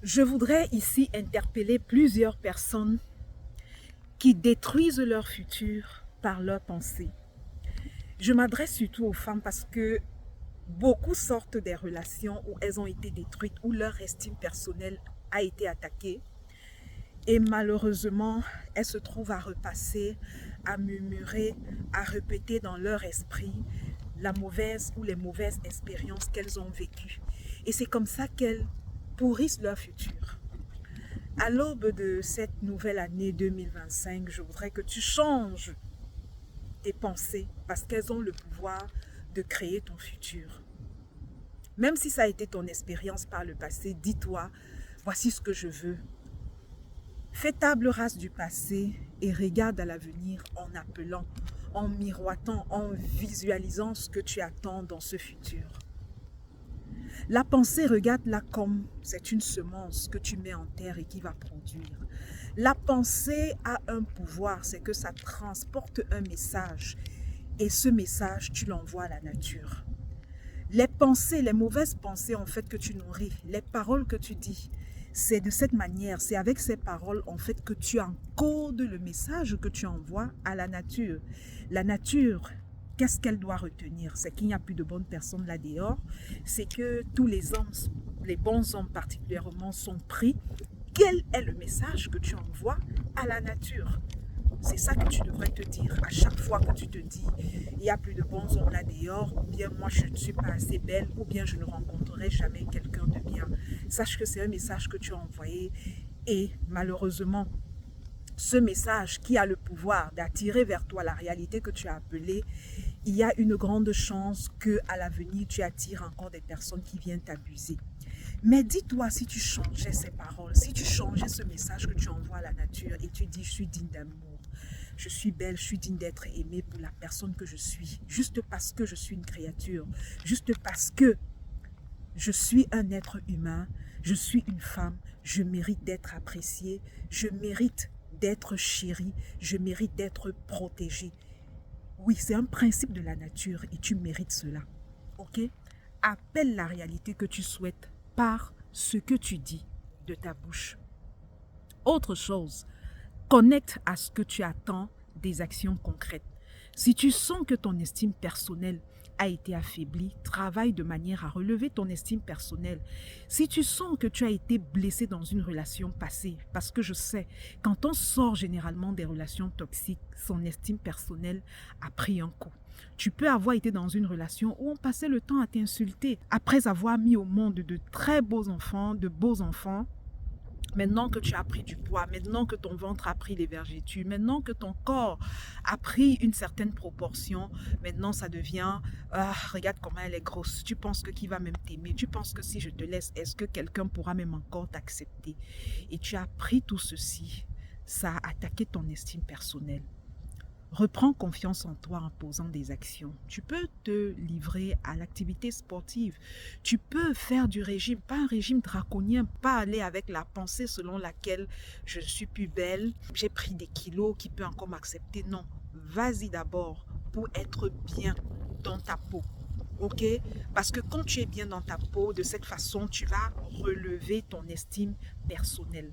Je voudrais ici interpeller plusieurs personnes qui détruisent leur futur par leurs pensées. Je m'adresse surtout aux femmes parce que beaucoup sortent des relations où elles ont été détruites, où leur estime personnelle a été attaquée. Et malheureusement, elles se trouvent à repasser, à murmurer, à répéter dans leur esprit la mauvaise ou les mauvaises expériences qu'elles ont vécues. Et c'est comme ça qu'elles pourrissent leur futur. À l'aube de cette nouvelle année 2025, je voudrais que tu changes tes pensées parce qu'elles ont le pouvoir de créer ton futur. Même si ça a été ton expérience par le passé, dis-toi, voici ce que je veux. Fais table rase du passé et regarde à l'avenir en appelant, en miroitant, en visualisant ce que tu attends dans ce futur. La pensée, regarde-la comme c'est une semence que tu mets en terre et qui va produire. La pensée a un pouvoir, c'est que ça transporte un message et ce message, tu l'envoies à la nature. Les pensées, les mauvaises pensées en fait que tu nourris, les paroles que tu dis, c'est de cette manière, c'est avec ces paroles en fait que tu encodes le message que tu envoies à la nature. La nature, qu'est-ce qu'elle doit retenir? C'est qu'il n'y a plus de bonnes personnes là dehors, c'est que tous les hommes, les bons hommes particulièrement, sont pris. Quel est le message que tu envoies à la nature? C'est ça que tu devrais te dire à chaque fois que tu te dis il n'y a plus de bons hommes là dehors, ou bien moi je ne suis pas assez belle, ou bien je ne rencontrerai jamais quelqu'un de bien. Sache que c'est un message que tu as envoyé et malheureusement, ce message qui a le pouvoir d'attirer vers toi la réalité que tu as appelée, il y a une grande chance qu'à l'avenir tu attires encore des personnes qui viennent t'abuser. Mais dis-toi, si tu changeais ces paroles, si tu changeais ce message que tu envoies à la nature et tu dis je suis digne d'amour, je suis belle, je suis digne d'être aimée pour la personne que je suis, juste parce que je suis une créature, juste parce que je suis un être humain, je suis une femme, je mérite d'être appréciée, je mérite d'être chérie, je mérite d'être protégée. Oui, c'est un principe de la nature et tu mérites cela. Ok? Appelle la réalité que tu souhaites par ce que tu dis de ta bouche. Autre chose, connecte à ce que tu attends des actions concrètes. Si tu sens que ton estime personnelle a été affaiblie, travaille de manière à relever ton estime personnelle. Si tu sens que tu as été blessé dans une relation passée, parce que je sais, quand on sort généralement des relations toxiques, son estime personnelle a pris un coup. Tu peux avoir été dans une relation où on passait le temps à t'insulter. Après avoir mis au monde de très beaux enfants, de beaux enfants, maintenant que tu as pris du poids, maintenant que ton ventre a pris les vergetures, maintenant que ton corps a pris une certaine proportion, maintenant ça devient regarde comment elle est grosse. Tu penses que qui va même t'aimer? Tu penses que si je te laisse, est-ce que quelqu'un pourra même encore t'accepter? Et tu as pris tout ceci, ça a attaqué ton estime personnelle. Reprends confiance en toi en posant des actions. Tu peux te livrer à l'activité sportive. Tu peux faire du régime, pas un régime draconien, pas aller avec la pensée selon laquelle je suis plus belle, j'ai pris des kilos, qui peut encore m'accepter. Non, vas-y d'abord pour être bien dans ta peau. Ok? Parce que quand tu es bien dans ta peau, de cette façon, tu vas relever ton estime personnelle.